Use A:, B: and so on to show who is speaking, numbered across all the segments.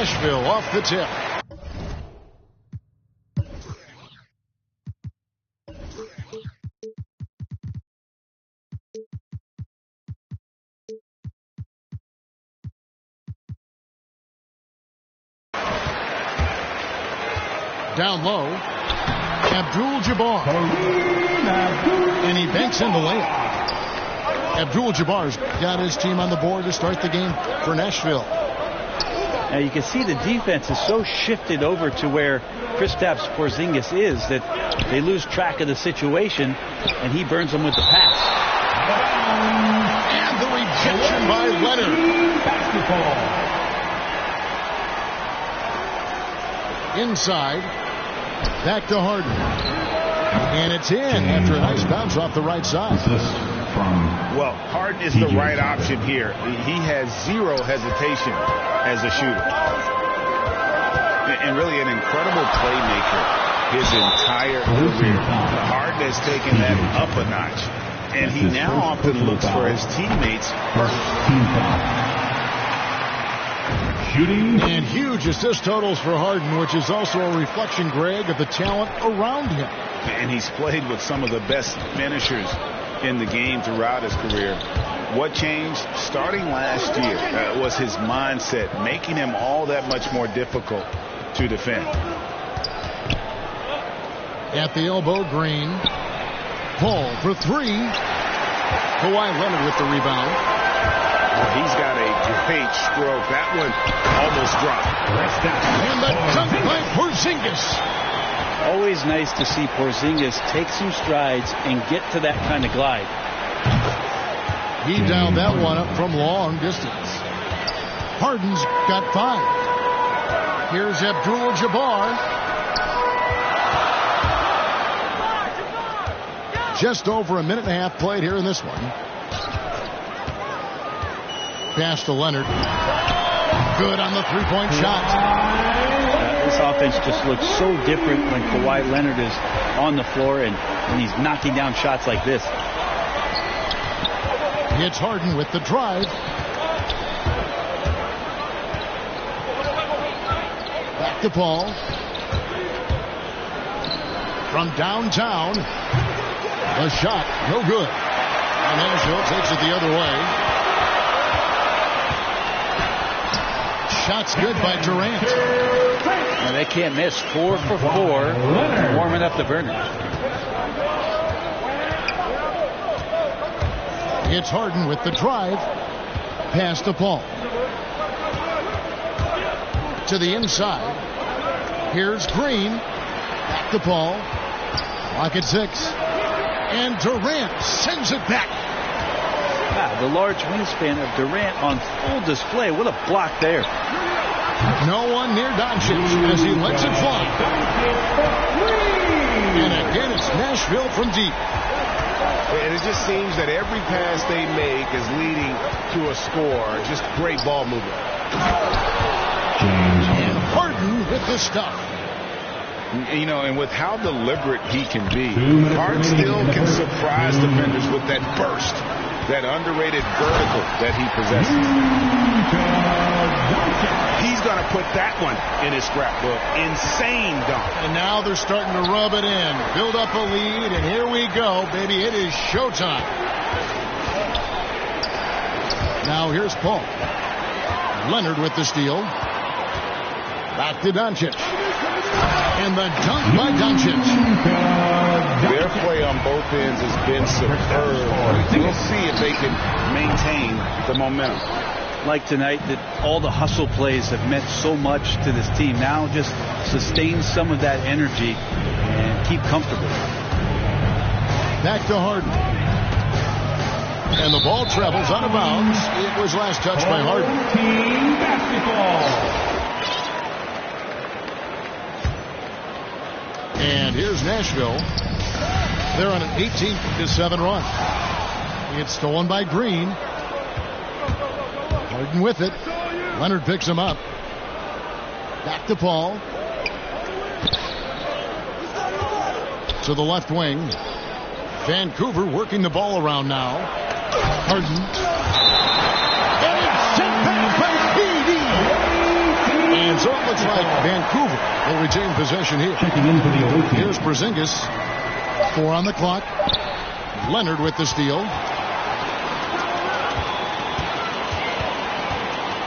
A: Nashville off the tip. Down low, Abdul-Jabbar, and he banks in the layup. Abdul-Jabbar's got his team on the board to start the game for Nashville.
B: Now you can see the defense is so shifted over to where Kristaps Porzingis is that they lose track of the situation, and he burns them with the pass.
A: And the rejection by Leonard. Inside, back to Harden. And it's in after a nice bounce off the right side.
C: Well, Harden is the right option here. He has zero hesitation as a shooter. And really an incredible playmaker his entire career. Harden has taken that up a notch. And he now often looks for his teammates first.
A: And huge assist totals for Harden, which is also a reflection, Greg, of the talent around him.
C: And he's played with some of the best finishers in the game throughout his career. What changed starting last year was his mindset, making him all that much more difficult to defend.
A: At the elbow, Green. Paul for three. Kawhi Leonard with the rebound.
C: Well, he's got a great stroke. That one almost dropped.
A: And the dunk by Porzingis.
B: Always nice to see Porzingis take some strides and get to that kind of glide.
A: He dialed that one up from long distance. Harden's got 5. Here's Abdul-Jabbar. Just over a minute and a half played here in this one. Pass to Leonard. Good on the three-point shot.
B: This offense just looks so different when Kawhi Leonard is on the floor and he's knocking down shots like this.
A: It's Harden with the drive. Back to Paul. From downtown. A shot, no good. And Nashville takes it the other way. Shot's good by Durant.
B: And they can't miss. 4 for 4. Warming up the burner.
A: It's Harden with the drive. Pass to Paul. To the inside. Here's Green. Back to Paul. Clock at 6. And Durant sends it back.
B: The large wingspan of Durant on full display. What a block there.
A: No one near Doncic as he lets it fly. And again, it's Nashville from deep.
D: And it just seems that every pass they make is leading to a score. Just great ball movement.
A: And Harden with the stuff.
C: You know, and with how deliberate he can be, Harden still can surprise defenders with that burst, that underrated vertical that he possesses. He's going to put that one in his scrapbook. Insane dunk.
A: And now they're starting to rub it in, build up a lead, and here we go, baby. It is showtime. Now here's Paul. Leonard with the steal. Back to Doncic. And the dunk by Doncic.
C: Their play on both ends has been superb. We'll see if they can maintain the momentum.
B: Like tonight, that all the hustle plays have meant so much to this team. Now just sustain some of that energy and keep comfortable.
A: Back to Harden. And the ball travels out of bounds. It was last touched by Harden.
E: Team basketball.
A: And here's Nashville. They're on an 18-7 run. It's stolen by Green. Harden with it. Leonard picks him up. Back to Paul. To the left wing. Vancouver working the ball around now. Harden. And it's sent back by KD. And so it looks like Vancouver will retain possession here.
E: Checking in for the away team.
A: Here's Porzingis. 4 on the clock. Leonard with the steal.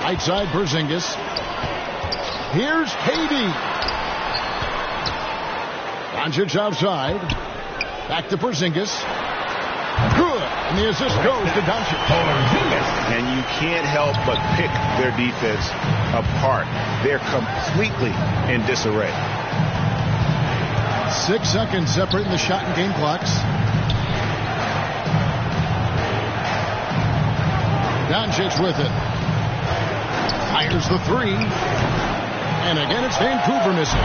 A: Right side Porzingis. Here's Haiti. Doncic outside. Back to Porzingis. Good. And the assist goes to Doncic.
C: And you can't help but pick their defense apart. They're completely in disarray.
A: 6 seconds separating the shot and game clocks. Doncic with it. Fires the 3. And again, it's Vancouver missing.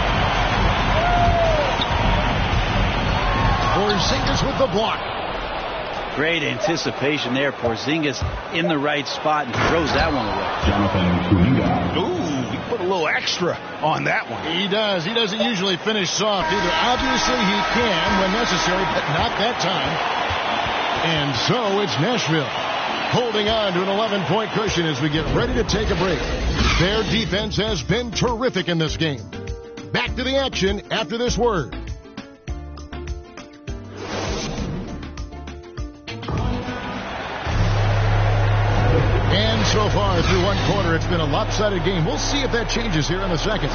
A: Porzingis with the block.
B: Great anticipation there. Porzingis in the right spot and throws that one away.
E: Jonathan Kuminga.
C: Ooh, he put a little extra on that one.
A: He does. He doesn't usually finish soft either. Obviously, he can when necessary, but not that time. And so it's Nashville holding on to an 11-point cushion as we get ready to take a break. Their defense has been terrific in this game. Back to the action after this word. And so far through one quarter, it's been a lopsided game. We'll see if that changes here in the second.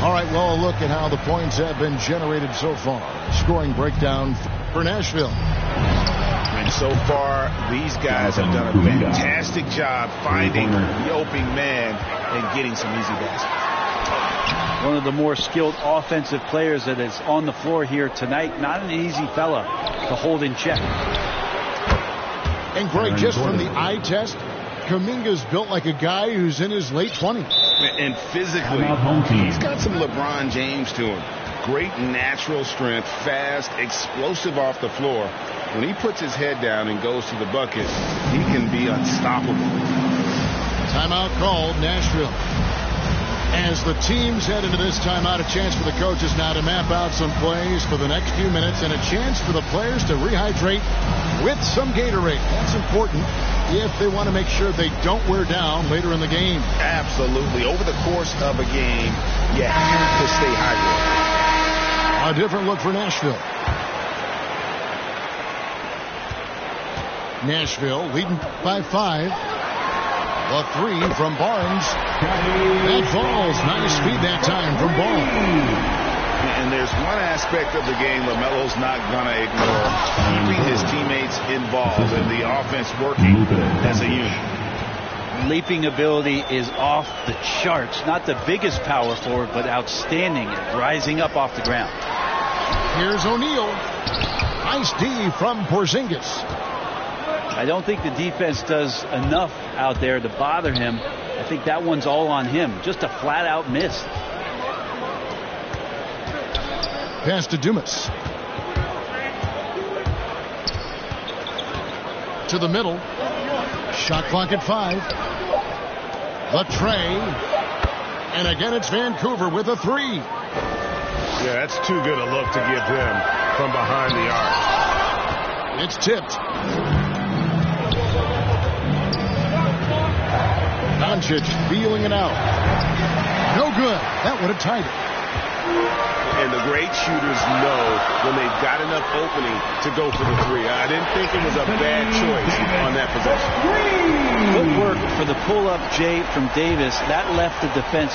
A: All right, well, a look at how the points have been generated so far. Scoring breakdown for Nashville.
C: And so far, these guys have done a fantastic job finding the open man and getting some easy baskets.
B: One of the more skilled offensive players that is on the floor here tonight. Not an easy fella to hold in check.
A: And Greg, just from the eye test, Kuminga's built like a guy who's in his late 20s.
C: And physically, he's got some LeBron James to him. Great natural strength, fast, explosive off the floor. When he puts his head down and goes to the bucket, he can be unstoppable.
A: Timeout called, Nashville. As the teams head into this timeout, a chance for the coaches now to map out some plays for the next few minutes and a chance for the players to rehydrate with some Gatorade. That's important if they want to make sure they don't wear down later in the game.
C: Absolutely. Over the course of a game, you have to stay hydrated.
A: A different look for Nashville. Nashville leading by 5. The 3 from Barnes. That falls. Nice speed that time from Ball.
C: And there's one aspect of the game LaMelo's not going to ignore. Keeping his teammates involved and the offense working as a unit.
B: Leaping ability is off the charts. Not the biggest power forward, but outstanding at rising up off the ground.
A: Here's O'Neal. Nice D from Porzingis.
B: I don't think the defense does enough out there to bother him. I think that one's all on him. Just a flat-out miss.
A: Pass to Dumas. To the middle. Shot clock at 5. The tray. And again, it's Vancouver with a 3.
D: Yeah, that's too good a look to give them from behind the arc.
A: It's tipped. Doncic feeling it out. No good. That would have tied it.
C: And the great shooters know when they've got enough opening to go for the 3. I didn't think it was a bad choice on that possession.
B: Good work for the pull-up, Jay, from Davis. That left the defense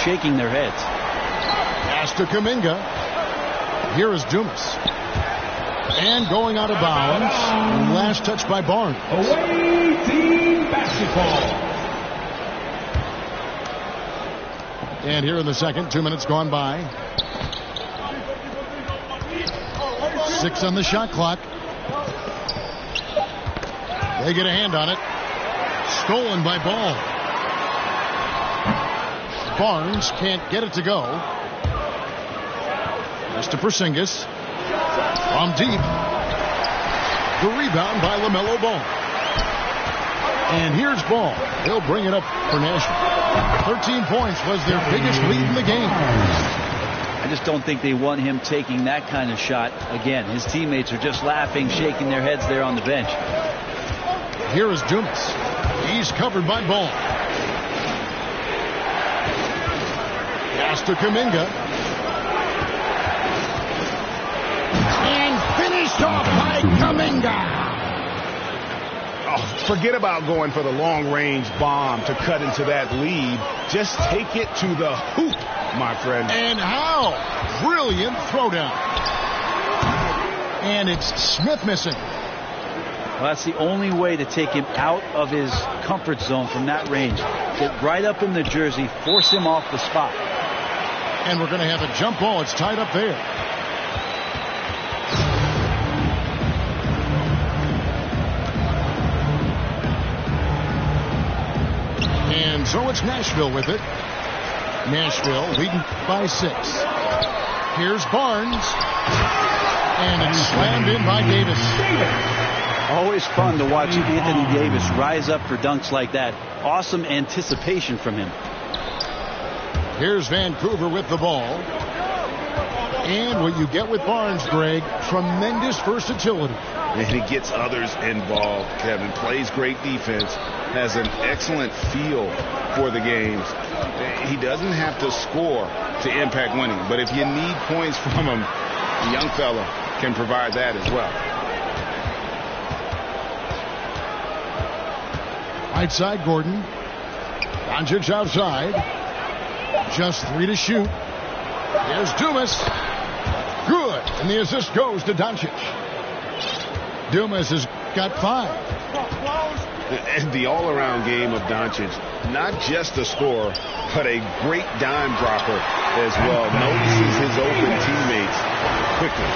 B: shaking their heads.
A: Pass to Kuminga. Here is Dumas. And going out of bounds. Last touch by Barnes.
E: Away team basketball.
A: And here in the second, 2 minutes gone by. 6 on the shot clock. They get a hand on it. Stolen by Ball. Barnes can't get it to go. Pass to Porzingis. From deep. The rebound by LaMelo Ball. And here's Ball. He'll bring it up for Nashville. 13 points was their biggest lead in the game.
B: I just don't think they want him taking that kind of shot again. His teammates are just laughing, shaking their heads there on the bench.
A: Here is Dumas. He's covered by Ball. Pass to Kuminga. And finished off by Kuminga.
C: Oh, forget about going for the long-range bomb to cut into that lead. Just take it to the hoop, my friend.
A: And how brilliant throwdown. And it's Smith missing.
B: Well, that's the only way to take him out of his comfort zone from that range. Get right up in the jersey, force him off the spot.
A: And we're going to have a jump ball. It's tied up there. And so it's Nashville with it. Nashville leading by 6. Here's Barnes. And it's slammed in by Davis.
B: Always fun to watch Anthony Davis rise up for dunks like that. Awesome anticipation from him.
A: Here's Vancouver with the ball. And what you get with Barnes, Greg, tremendous versatility.
C: And he gets others involved, Kevin. Plays great defense. Has an excellent feel for the games. He doesn't have to score to impact winning. But if you need points from him, the young fella can provide that as well.
A: Right side, Gordon. Doncic outside. Just 3 to shoot. Here's Dumas. Good. And the assist goes to Doncic. Dumas has got 5.
C: And the all-around game of Doncic, not just a scorer, but a great dime dropper as well. Notices his open teammates quickly.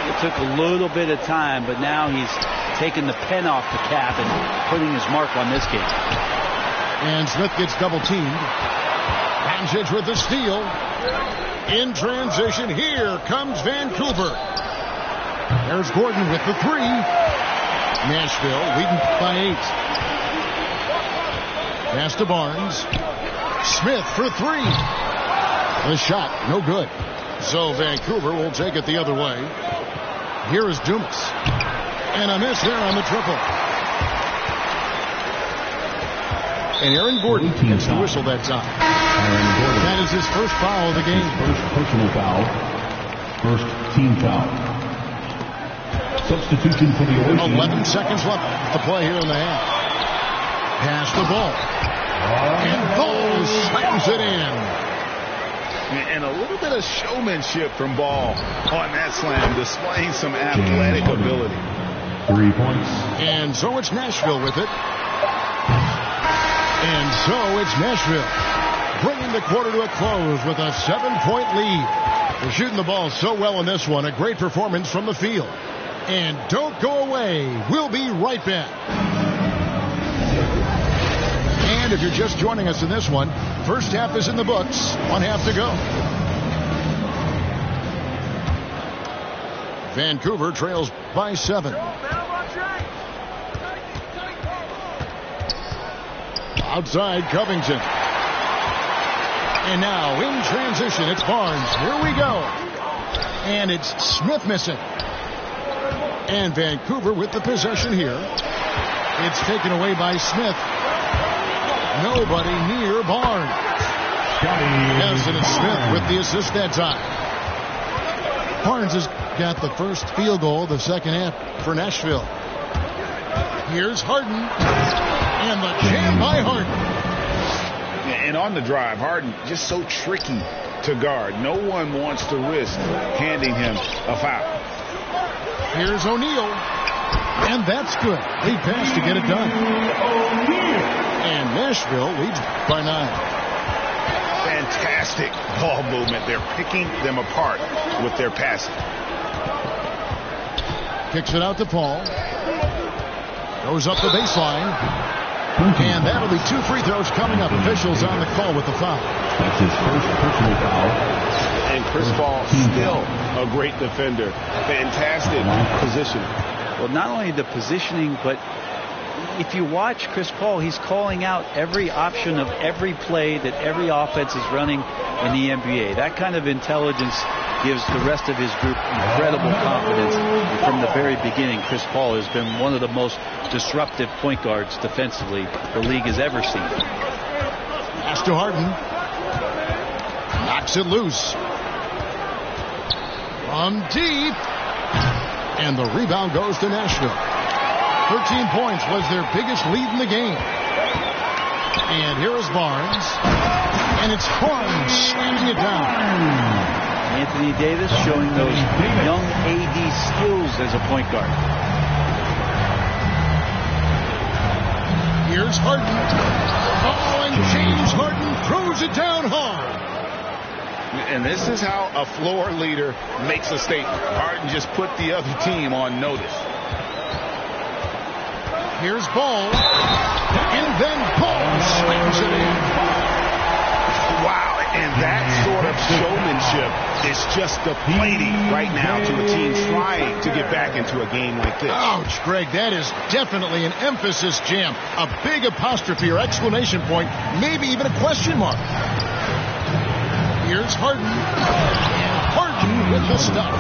B: It took a little bit of time, but now he's taking the pen off the cap and putting his mark on this game.
A: And Smith gets double teamed. Doncic with the steal. In transition, here comes Vancouver. There's Gordon with the 3. Nashville leading by 8. Pass to Barnes. Smith for 3. The shot, no good. So Vancouver will take it the other way. Here is Dumas. And a miss there on the triple. And Aaron Gordon gets the whistle that time. That is his first foul of the game.
E: First personal foul. First team foul. Substitution for the Oilers.
A: 11 seconds left to play here in the half. Pass the ball. And Ball slams it in.
C: And a little bit of showmanship from Ball on that slam, displaying some athletic ability.
E: 3 points.
A: And so it's Nashville with it. And so it's Nashville bringing the quarter to a close with a 7-point lead. They're shooting the ball so well in this one. A great performance from the field. And don't go away. We'll be right back. And if you're just joining us in this one, first half is in the books. 1 half to go. Vancouver trails by 7. Outside Covington. And now in transition, it's Barnes. Here we go. And it's Smith missing. And Vancouver with the possession here. It's taken away by Smith. Nobody near Barnes. Yes, and it's Smith with the assist that time. Barnes has got the first field goal of the second half for Nashville. Here's Harden. And the jam by Harden.
C: And on the drive, Harden just so tricky to guard. No one wants to risk handing him a foul.
A: Here's O'Neal. And that's good. Lead pass to get it done. And Nashville leads by 9.
C: Fantastic ball movement. They're picking them apart with their passing.
A: Kicks it out to Paul. Goes up the baseline. And that'll be 2 free throws coming up. Officials on the call with the foul.
E: That's his first personal foul.
C: And Chris Paul still a great defender. Fantastic position.
B: Well, not only the positioning, but if you watch Chris Paul, he's calling out every option of every play that every offense is running in the NBA. That kind of intelligence gives the rest of his group incredible confidence. And from the very beginning, Chris Paul has been one of the most disruptive point guards defensively the league has ever seen.
A: Pass to Harden. Knocks it loose. From deep. And the rebound goes to Nashville. 13 points was their biggest lead in the game. And here is Barnes. And it's Barnes slamming it down.
B: Anthony Davis showing those young AD skills as a point guard.
A: Here's Harden. Oh, and James Harden throws it down hard.
C: And this is how a floor leader makes a statement. Harden just put the other team on notice.
A: Here's Ball. And then Ball slams it in.
C: Wow. And that sort of showmanship is just deflating right now to a team trying to get back into a game like this.
A: Ouch, Greg. That is definitely an emphasis jam. A big apostrophe or exclamation point, maybe even a question mark. Here's Harden. And Harden with the stuff.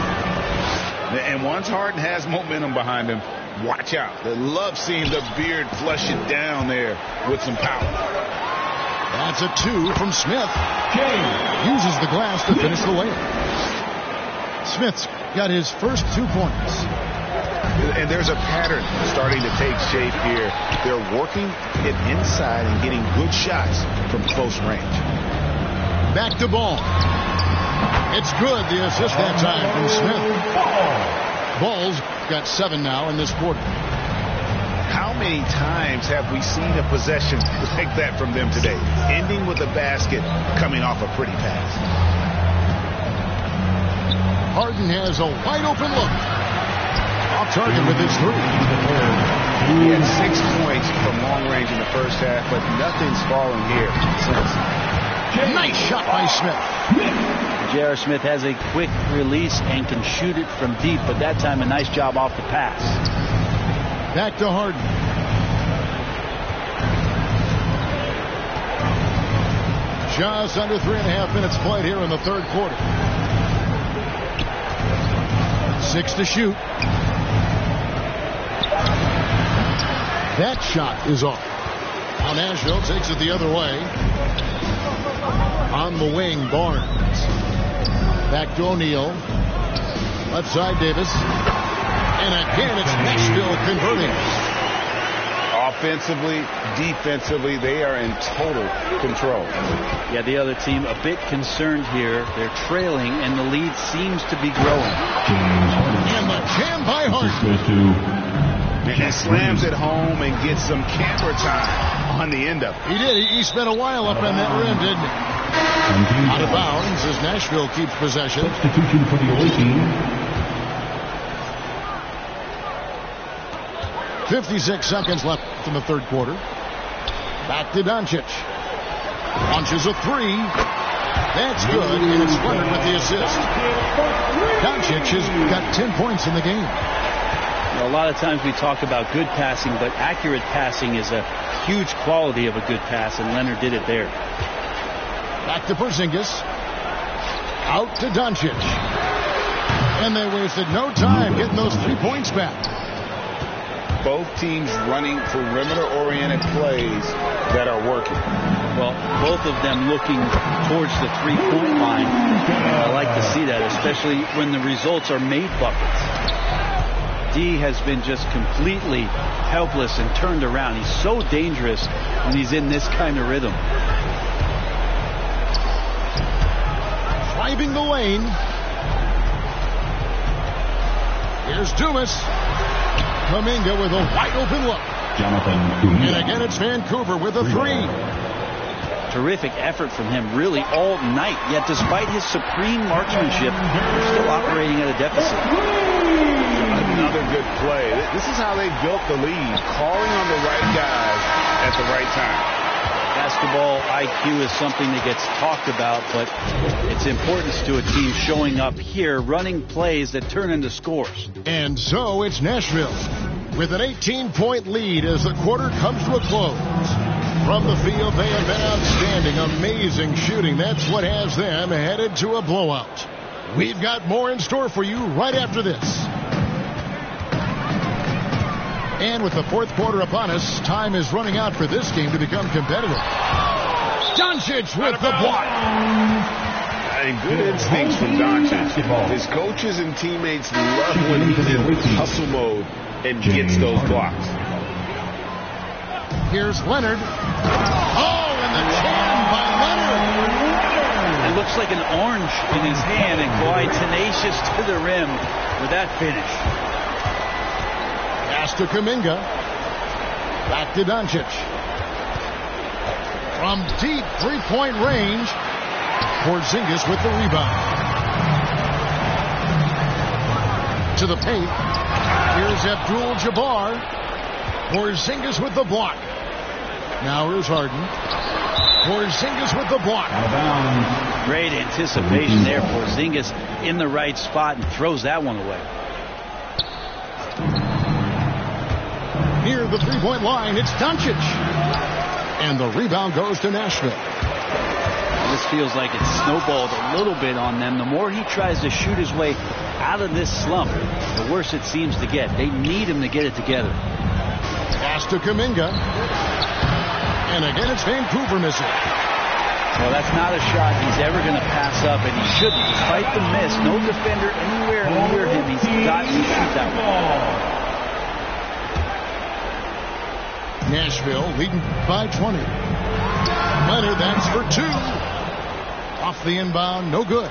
C: And once Harden has momentum behind him, watch out. They love seeing the beard flush it down there with some power.
A: That's a 2 from Smith. Uses the glass to finish the layup. Smith's got his first 2 points.
C: And there's a pattern starting to take shape here. They're working it inside and getting good shots from close range.
A: Back to Ball. It's good, the assist that time from Smith. Ball's got 7 now in this quarter.
C: How many times have we seen a possession like that from them today? Ending with a basket, coming off a pretty pass.
A: Harden has a wide open look. Off target with his 3.
C: He had 6 points from long range in the first half, but nothing's fallen here since.
A: Nice shot by Smith.
B: J.R. Smith has a quick release and can shoot it from deep, but that time a nice job off the pass.
A: Back to Harden. Just under 3.5 minutes played here in the third quarter. 6 to shoot. That shot is off. Now Nashville takes it the other way. On the wing, Barnes. Back to O'Neal. Left side, Davis. And again, it's Nashville converting.
C: Offensively, defensively, they are in total control.
B: Yeah, the other team a bit concerned here. They're trailing, and the lead seems to be growing.
A: And the jam by Harden.
C: And he slams it home and gets some camera time on the end of it.
A: He did. He spent a while up on that rim, didn't he? Out of bounds as Nashville keeps possession.
E: Substitution for the away team.
A: 56 seconds left in the third quarter. Back to Doncic. Launches a 3. That's good, and it's Leonard with the assist. Doncic has got 10 points in the game.
B: A lot of times we talk about good passing, but accurate passing is a huge quality of a good pass, and Leonard did it there.
A: Back to Porzingis. Out to Doncic. And they wasted no time getting those 3 points back.
C: Both teams running perimeter-oriented plays that are working.
B: Well, both of them looking towards the three-point line. I like to see that, especially when the results are made buckets. D has been just completely helpless and turned around. He's so dangerous when he's in this kind of rhythm.
A: Driving the lane. Here's Dumas. Kuminga with a wide open look.
E: Jonathan
A: And
E: Kuminga.
A: again, it's Vancouver with a 3.
B: Terrific effort from him really all night. Yet despite his supreme marksmanship, they're still operating at a deficit.
C: Another good play. This is how they built the lead, calling on the right guys at the right time.
B: Basketball IQ is something that gets talked about, but its importance to a team showing up here, running plays that turn into scores.
A: And so it's Nashville with an 18-point lead as the quarter comes to a close. From the field, they have been outstanding, amazing shooting. That's what has them headed to a blowout. We've got more in store for you right after this. And with the fourth quarter upon us, time is running out for this game to become competitive. Doncic with the block.
C: And good instincts from Doncic. His coaches and teammates love when he's in hustle mode and gets those blocks.
A: Here's Leonard. Oh, and the jam by Leonard.
B: It looks like an orange in his hand, and Kawhi tenacious to the rim with that finish.
A: Pass to Kuminga. Back to Doncic. From deep three-point range, Porzingis with the rebound. To the paint. Here's Abdul-Jabbar. Porzingis with the block. Now here's Harden. Porzingis with the block.
B: Great anticipation there. Porzingis in the right spot and throws that one away.
A: Near the three-point line, it's Doncic. And the rebound goes to Nashville.
B: This feels like it's snowballed a little bit on them. The more he tries to shoot his way out of this slump, the worse it seems to get. They need him to get it together.
A: Pass to Kuminga. And again, it's Vancouver missing.
B: Well, that's not a shot he's ever going to pass up, and he shouldn't. Despite the miss, no defender anywhere near him. He's got to shoot that one.
A: Nashville leading by 20. Leonard, that's for two. Off the inbound, no good.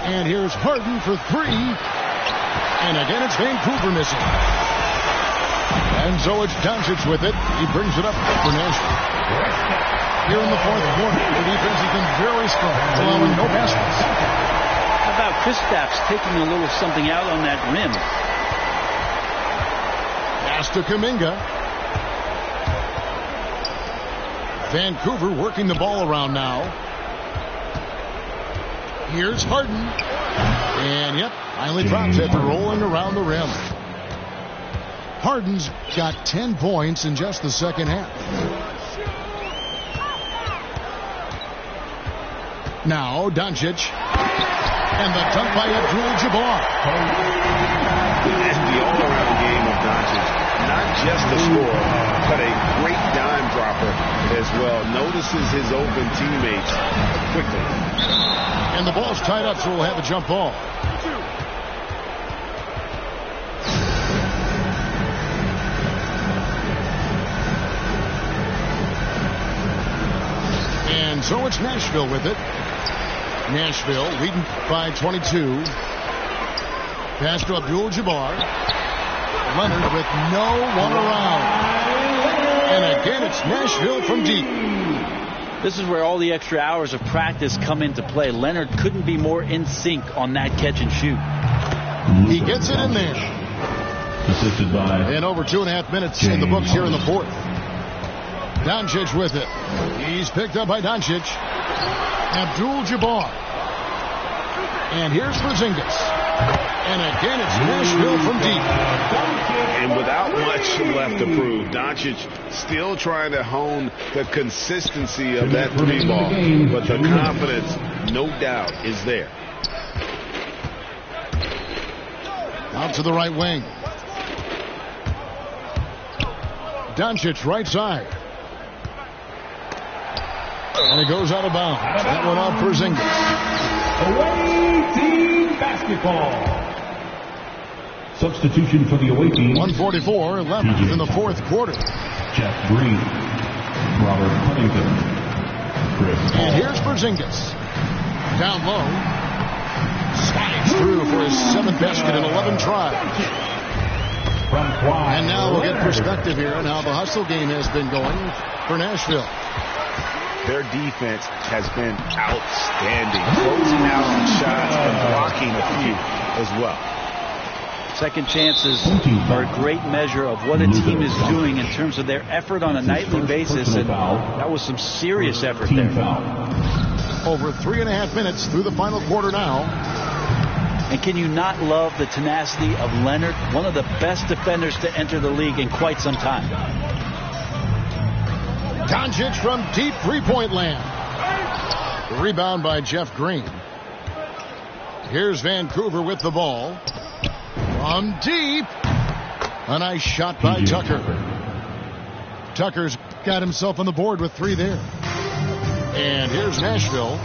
A: And here's Harden for three. And again, it's Vancouver missing. And so it's Doncic with it. He brings it up for Nashville. Here in the fourth quarter, the defense has been very strong, allowing no baskets.
B: How about Kristaps taking a little something out on that rim?
A: Pass to Kuminga. Vancouver working the ball around now. Here's Harden. And yep, finally drops after rolling around the rim. Harden's got 10 points in just the second half. Now Doncic. And the dunk by Abdul-Jabbar.
C: And the all-around game of Doncic. Not just a scorer, but a great dime dropper as well. Notices his open teammates quickly.
A: And the ball's tied up, so we'll have a jump ball. And so it's Nashville with it. Nashville leading by 22. Pass to Abdul-Jabbar. Leonard with no one around. And again, it's Nashville from deep.
B: This is where all the extra hours of practice come into play. Leonard couldn't be more in sync on that catch and shoot.
A: He gets it in there.
E: Assisted by.
A: And over 2.5 minutes in the books here in the fourth. Doncic with it. He's picked up by Doncic. Abdul-Jabbar. And here's Porzingis. And again, it's Nashville from deep.
C: And without much left to prove, Doncic still trying to hone the consistency of that three ball. But the confidence, no doubt, is there.
A: Out to the right wing. Doncic right side. And he goes out of bounds. That one off Porzingis.
E: Away team basketball. Substitution for the away team.
A: 1:44 left in the fourth quarter.
E: Jeff Green. Robert Covington. Chris Paul.
A: And here's Porzingis. Down low. Slides through for his 7th basket in 11 tries. And now we'll get perspective here on how the hustle game has been going for Nashville.
C: Their defense has been outstanding, closing out on shots and blocking a few as well.
B: Second chances are a great measure of what a team is doing in terms of their effort on a nightly basis, and that was some serious effort there.
A: Over 3.5 minutes through the final quarter now.
B: And can you not love the tenacity of Leonard, one of the best defenders to enter the league in quite some time.
A: Doncic from deep three-point land. The rebound by Jeff Green. Here's Vancouver with the ball. From deep. A nice shot by Tucker. Tucker's got himself on the board with 3 there. And here's Nashville.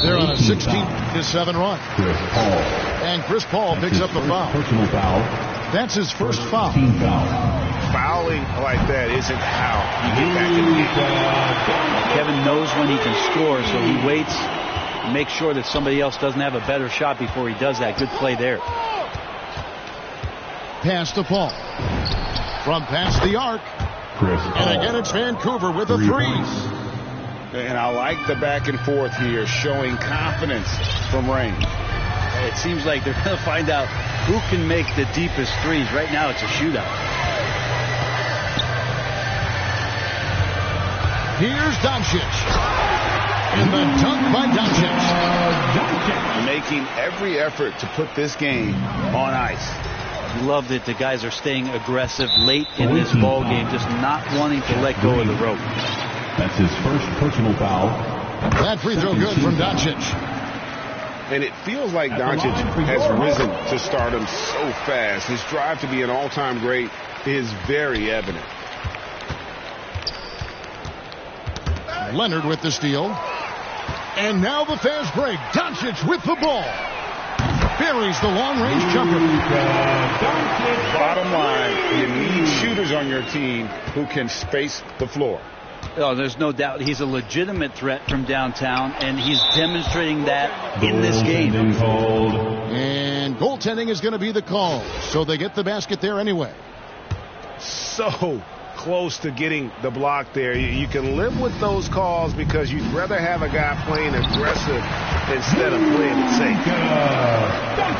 A: They're on a 16-7 run.
E: Chris Paul.
A: And Chris Paul picks up the foul.
E: Personal foul.
A: That's his first foul.
E: Team foul.
C: Fouling like that isn't how you get back in the game.
B: Kevin knows when he can score, so he waits and makes sure that somebody else doesn't have a better shot before he does that. Good play there.
A: Pass to Paul. From past the arc.
E: Chris
A: And
E: Paul.
A: again, it's Vancouver with a
E: 3
A: three.
E: points.
C: And I like the back and forth here, showing confidence from Rain.
B: It seems like they're going to find out who can make the deepest threes. Right now, it's a shootout.
A: Here's Doncic. And the dunk by Doncic.
C: Making every effort to put this game on ice.
B: Love that the guys are staying aggressive late in this ball game, just not wanting to let go of the rope.
E: That's his first personal foul.
A: That free throw good from Doncic.
C: And it feels like Doncic has risen to stardom so fast. His drive to be an all-time great is very evident.
A: Leonard with the steal. And now the fast break. Doncic with the ball. Buries the long-range jumper.
C: Bottom line, you need shooters on your team who can space the floor.
B: Oh, there's no doubt he's a legitimate threat from downtown, and he's demonstrating that in this game.
E: Goaltending called.
A: And goaltending is going to be the call. So they get the basket there anyway.
C: So close to getting the block there. You can live with those calls because you'd rather have a guy playing aggressive instead of playing it safe.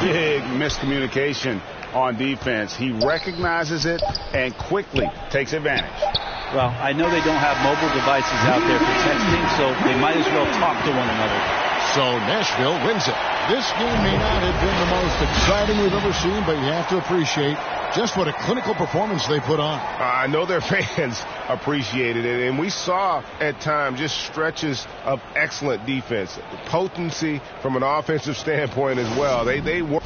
C: Big miscommunication on defense. He recognizes it and quickly takes advantage.
B: Well, I know they don't have mobile devices out there for texting, so they might as well talk to one another.
A: So Nashville wins it. This game may not have been the most exciting we've ever seen, but you have to appreciate just what a clinical performance they put on.
D: I know their fans appreciated it, and we saw at times just stretches of excellent defense, potency from an offensive standpoint as well. They work.